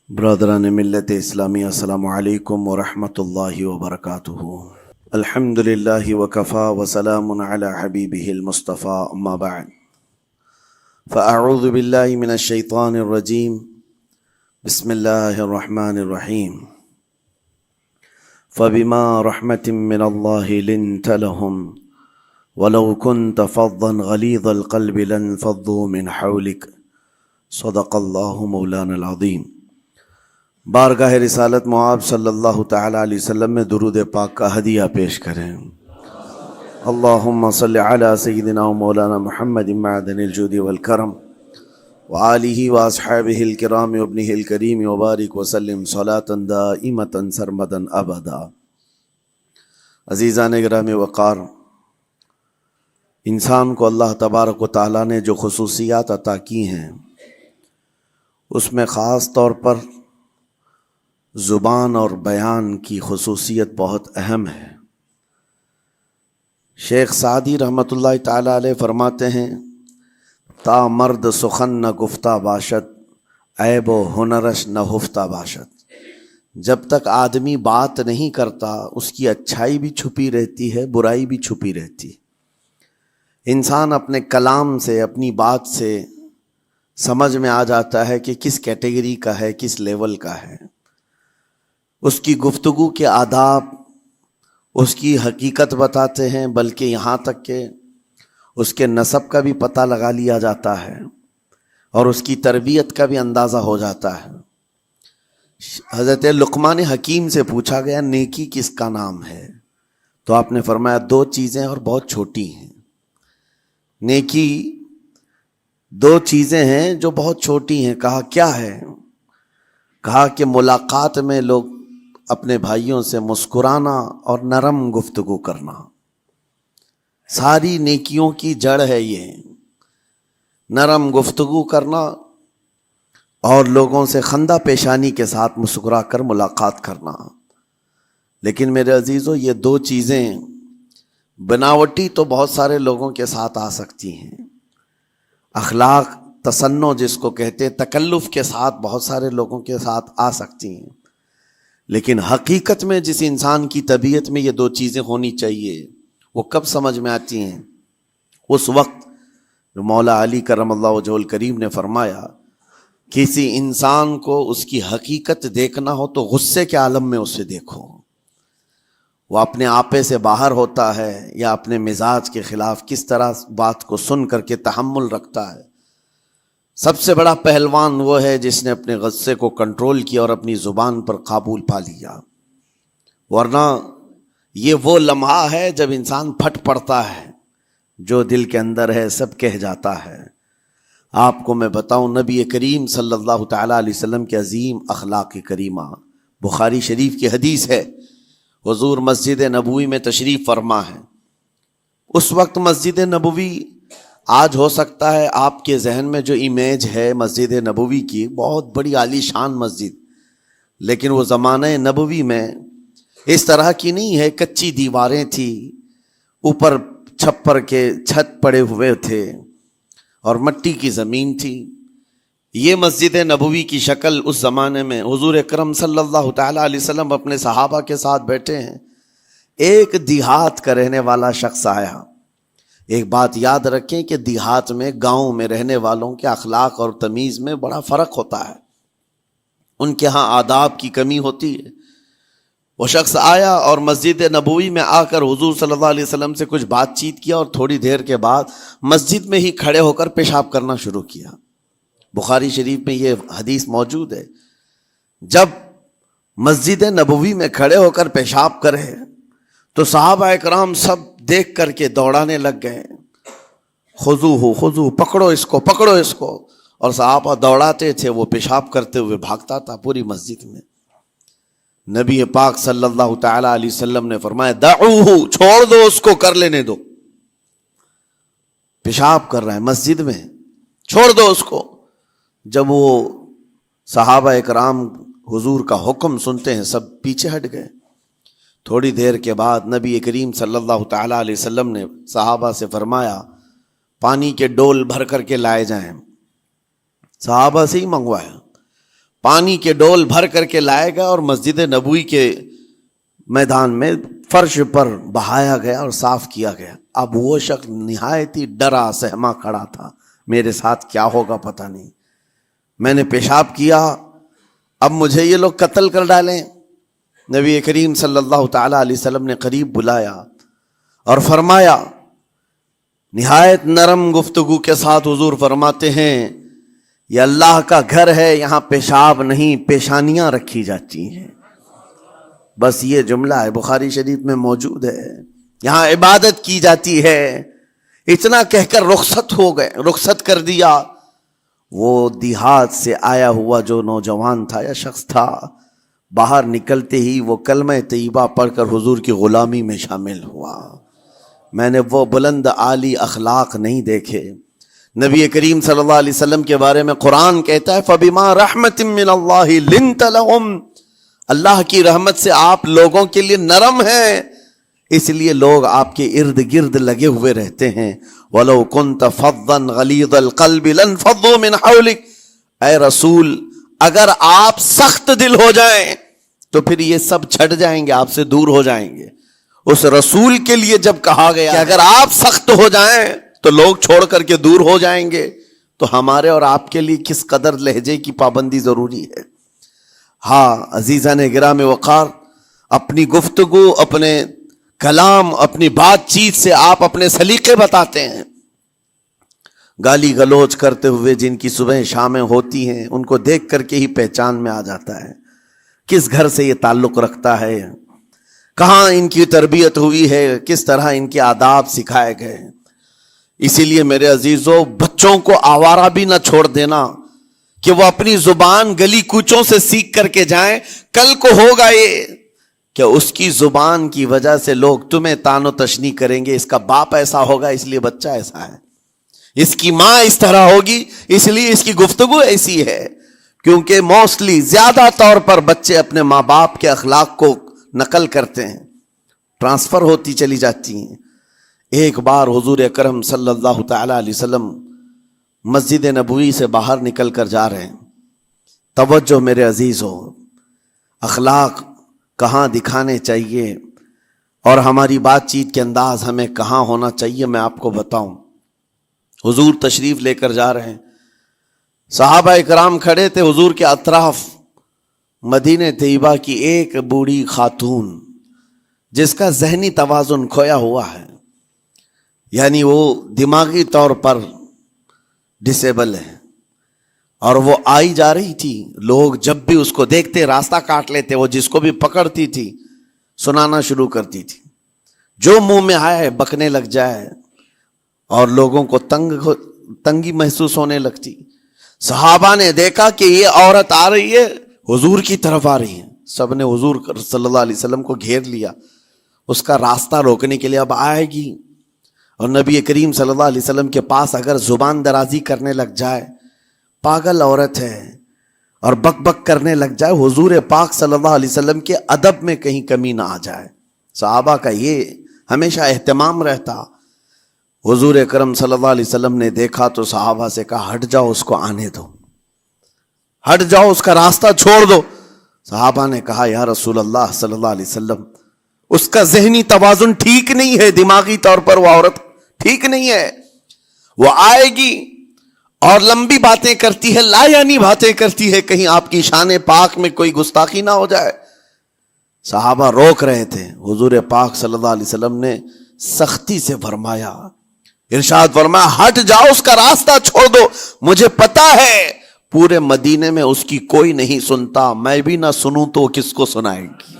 برادران ملت اسلامی، السلام علیکم ورحمۃ اللہ وبرکاتہ۔ الحمد للہ وکفا وسلام علی حبیبہ المصطفیٰ، اما بعد فاعوذ باللہ من الشیطان الرجیم، بسم اللہ الرحمن الرحیم۔ فبما رحمۃ من اللہ لنت لهم ولو كنت فظا غلیظ القلب لانفضوا من حولک، صدق اللہ مولانا العظیم۔ بارگاہ رسالت معاب صلی اللہ تعالی علیہ وسلم میں درود پاک کا ہدیہ پیش کریں۔ اللہم صلی علی سیدنا و مولانا محمد معدن الجود والکرم وآلہ واصحابہ الکرام وابنہ الکریم وبارک وسلم صلاة دائمة سرمدا ابدا۔ عزیزان گرامی وقار، انسان کو اللہ تبارک و تعالیٰ نے جو خصوصیات عطا کی ہیں اس میں خاص طور پر زبان اور بیان کی خصوصیت بہت اہم ہے۔ شیخ سعدی رحمۃ اللہ تعالی علیہ فرماتے ہیں، تا مرد سخن نہ گفتہ باشد، عیب و ہنرش نہ ہفتہ باشد۔ جب تک آدمی بات نہیں کرتا اس کی اچھائی بھی چھپی رہتی ہے، برائی بھی چھپی رہتی ہے۔ انسان اپنے کلام سے، اپنی بات سے سمجھ میں آ جاتا ہے کہ کس کیٹیگری کا ہے، کس لیول کا ہے۔ اس کی گفتگو کے آداب اس کی حقیقت بتاتے ہیں، بلکہ یہاں تک کہ اس کے نسب کا بھی پتہ لگا لیا جاتا ہے اور اس کی تربیت کا بھی اندازہ ہو جاتا ہے۔ حضرت لقمان حکیم سے پوچھا گیا نیکی کس کا نام ہے، تو آپ نے فرمایا دو چیزیں اور بہت چھوٹی ہیں۔ نیکی دو چیزیں ہیں جو بہت چھوٹی ہیں۔ کہا کیا ہے؟ کہا کہ ملاقات میں لوگ اپنے بھائیوں سے مسکرانا اور نرم گفتگو کرنا۔ ساری نیکیوں کی جڑ ہے یہ، نرم گفتگو کرنا اور لوگوں سے خندہ پیشانی کے ساتھ مسکرا کر ملاقات کرنا۔ لیکن میرے عزیزو، یہ دو چیزیں بناوٹی تو بہت سارے لوگوں کے ساتھ آ سکتی ہیں، اخلاق تصنع جس کو کہتے تکلف کے ساتھ بہت سارے لوگوں کے ساتھ آ سکتی ہیں، لیکن حقیقت میں جس انسان کی طبیعت میں یہ دو چیزیں ہونی چاہیے وہ کب سمجھ میں آتی ہیں؟ اس وقت جو مولا علی کرم اللہ وجہہ الکریم نے فرمایا کسی انسان کو اس کی حقیقت دیکھنا ہو تو غصے کے عالم میں اسے دیکھو۔ وہ اپنے آپے سے باہر ہوتا ہے یا اپنے مزاج کے خلاف کس طرح بات کو سن کر کے تحمل رکھتا ہے۔ سب سے بڑا پہلوان وہ ہے جس نے اپنے غصے کو کنٹرول کیا اور اپنی زبان پر قابو پا لیا، ورنہ یہ وہ لمحہ ہے جب انسان پھٹ پڑتا ہے، جو دل کے اندر ہے سب کہہ جاتا ہے۔ آپ کو میں بتاؤں، نبی کریم صلی اللہ تعالیٰ علیہ وسلم کے عظیم اخلاق کریمہ، بخاری شریف کی حدیث ہے، حضور مسجد نبوی میں تشریف فرما ہے۔ اس وقت مسجد نبوی، آج ہو سکتا ہے آپ کے ذہن میں جو امیج ہے مسجد نبوی کی، بہت بڑی عالی شان مسجد، لیکن وہ زمانہ نبوی میں اس طرح کی نہیں ہے۔ کچی دیواریں تھی، اوپر چھپر کے چھت پڑے ہوئے تھے اور مٹی کی زمین تھی۔ یہ مسجد نبوی کی شکل اس زمانے میں حضور اکرم صلی اللہ تعالیٰ علیہ وسلم اپنے صحابہ کے ساتھ بیٹھے ہیں۔ ایک دیہات کا رہنے والا شخص آیا۔ ایک بات یاد رکھیں کہ دیہات میں، گاؤں میں رہنے والوں کے اخلاق اور تمیز میں بڑا فرق ہوتا ہے، ان کے ہاں آداب کی کمی ہوتی ہے۔ وہ شخص آیا اور مسجد نبوی میں آ کر حضور صلی اللہ علیہ وسلم سے کچھ بات چیت کیا اور تھوڑی دیر کے بعد مسجد میں ہی کھڑے ہو کر پیشاب کرنا شروع کیا۔ بخاری شریف میں یہ حدیث موجود ہے۔ جب مسجد نبوی میں کھڑے ہو کر پیشاب کرے تو صحابہ اکرام سب دیکھ کر کے دوڑانے لگ گئے، خذوہ، پکڑو اس کو، پکڑو اس کو، اور صحابہ دوڑاتے تھے، وہ پیشاب کرتے ہوئے بھاگتا تھا پوری مسجد میں۔ نبی پاک صلی اللہ تعالی علیہ وسلم نے فرمایا دعوہ، چھوڑ دو اس کو، کر لینے دو، پیشاب کر رہا ہے مسجد میں، چھوڑ دو اس کو۔ جب وہ صحابہ اکرام حضور کا حکم سنتے ہیں سب پیچھے ہٹ گئے۔ تھوڑی دیر کے بعد نبی کریم صلی اللہ تعالیٰ علیہ وسلم نے صحابہ سے فرمایا پانی کے ڈول بھر کر کے لائے جائیں۔ صحابہ سے ہی منگوایا، پانی کے ڈول بھر کر کے لائے گا اور مسجد نبوی کے میدان میں فرش پر بہایا گیا اور صاف کیا گیا. اب وہ شخص نہایت ہی ڈرا سہما کھڑا تھا, میرے ساتھ کیا ہوگا پتہ نہیں, میں نے پیشاب کیا, اب مجھے یہ لوگ قتل کر ڈالیں. نبی کریم صلی اللہ تعالی علیہ وسلم نے قریب بلایا اور فرمایا, نہایت نرم گفتگو کے ساتھ حضور فرماتے ہیں, یہ اللہ کا گھر ہے, یہاں پیشاب نہیں پیشانیاں رکھی جاتی ہیں. بس یہ جملہ ہے, بخاری شریف میں موجود ہے, یہاں عبادت کی جاتی ہے. اتنا کہہ کر رخصت ہو گئے, رخصت کر دیا. وہ دیہات سے آیا ہوا جو نوجوان تھا یا شخص تھا, باہر نکلتے ہی وہ کلمہ طیبہ پڑھ کر حضور کی غلامی میں شامل ہوا. میں نے وہ بلند عالی اخلاق نہیں دیکھے. نبی کریم صلی اللہ علیہ وسلم کے بارے میں قرآن کہتا ہے, فَبِمَا رَحْمَةٍ مِّنَ اللَّهِ لِنْتَ لَهُمْ, اللہ کی رحمت سے آپ لوگوں کے لیے نرم ہیں, اس لیے لوگ آپ کے ارد گرد لگے ہوئے رہتے ہیں. وَلَوْ كُنْتَ فَظًّا غَلِيظَ الْقَلْبِ لَانْفَضُّوا مِنْ حَوْلِكَ, اے رسول اگر آپ سخت دل ہو جائیں تو پھر یہ سب چھٹ جائیں گے, آپ سے دور ہو جائیں گے. اس رسول کے لیے جب کہا گیا کہ اگر آپ سخت ہو جائیں تو لوگ چھوڑ کر کے دور ہو جائیں گے, تو ہمارے اور آپ کے لیے کس قدر لہجے کی پابندی ضروری ہے. ہاں عزیزان گرام وقار, اپنی گفتگو, اپنے کلام, اپنی بات چیت سے آپ اپنے سلیقے بتاتے ہیں. گالی گلوچ کرتے ہوئے جن کی صبح شامیں ہوتی ہیں, ان کو دیکھ کر کے ہی پہچان میں آ جاتا ہے کس گھر سے یہ تعلق رکھتا ہے, کہاں ان کی تربیت ہوئی ہے, کس طرح ان کے آداب سکھائے گئے. اسی لیے میرے عزیزو, بچوں کو آوارہ بھی نہ چھوڑ دینا کہ وہ اپنی زبان گلی کوچوں سے سیکھ کر کے جائیں. کل کو ہوگا یہ کہ اس کی زبان کی وجہ سے لوگ تمہیں تان و تشنی کریں گے, اس کا باپ ایسا ہوگا اس لیے بچہ ایسا ہے, اس کی ماں اس طرح ہوگی اس لیے اس کی گفتگو ایسی ہے. کیونکہ موسٹلی زیادہ طور پر بچے اپنے ماں باپ کے اخلاق کو نقل کرتے ہیں, ٹرانسفر ہوتی چلی جاتی ہیں. ایک بار حضور اکرم صلی اللہ تعالی علیہ وسلم مسجد نبوی سے باہر نکل کر جا رہے ہیں. توجہ میرے عزیزو, اخلاق کہاں دکھانے چاہیے اور ہماری بات چیت کے انداز ہمیں کہاں ہونا چاہیے, میں آپ کو بتاؤں. حضور تشریف لے کر جا رہے ہیں, صحابہ اکرام کھڑے تھے حضور کے اطراف. مدینہ طیبہ کی ایک بوڑھی خاتون جس کا ذہنی توازن کھویا ہوا ہے, یعنی وہ دماغی طور پر ڈسیبل ہے, اور وہ آئی جا رہی تھی. لوگ جب بھی اس کو دیکھتے راستہ کاٹ لیتے, وہ جس کو بھی پکڑتی تھی سنانا شروع کرتی تھی, جو منہ میں آئے بکنے لگ جائے, اور لوگوں کو تنگی محسوس ہونے لگتی. صحابہ نے دیکھا کہ یہ عورت آ رہی ہے, حضور کی طرف آ رہی ہے, سب نے حضور صلی اللہ علیہ وسلم کو گھیر لیا, اس کا راستہ روکنے کے لیے. اب آئے گی اور نبی کریم صلی اللہ علیہ وسلم کے پاس اگر زبان درازی کرنے لگ جائے, پاگل عورت ہے, اور بک بک کرنے لگ جائے, حضور پاک صلی اللہ علیہ وسلم کے ادب میں کہیں کمی نہ آ جائے. صحابہ کا یہ ہمیشہ اہتمام رہتا. حضور اکرم صلی اللہ علیہ وسلم نے دیکھا تو صحابہ سے کہا, ہٹ جاؤ, اس کو آنے دو, ہٹ جاؤ, اس کا راستہ چھوڑ دو. صحابہ نے کہا, یا رسول اللہ صلی اللہ علیہ وسلم, اس کا ذہنی توازن ٹھیک نہیں ہے, دماغی طور پر وہ عورت ٹھیک نہیں ہے. وہ آئے گی اور لمبی باتیں کرتی ہے, لا یعنی باتیں کرتی ہے, کہیں آپ کی شان پاک میں کوئی گستاخی نہ ہو جائے. صحابہ روک رہے تھے. حضور پاک صلی اللہ علیہ وسلم نے سختی سے فرمایا, ارشاد فرمایا, ہٹ جاؤ, اس کا راستہ چھوڑ دو. مجھے پتا ہے پورے مدینے میں اس کی کوئی نہیں سنتا, میں بھی نہ سنوں تو کس کو سنائے گی.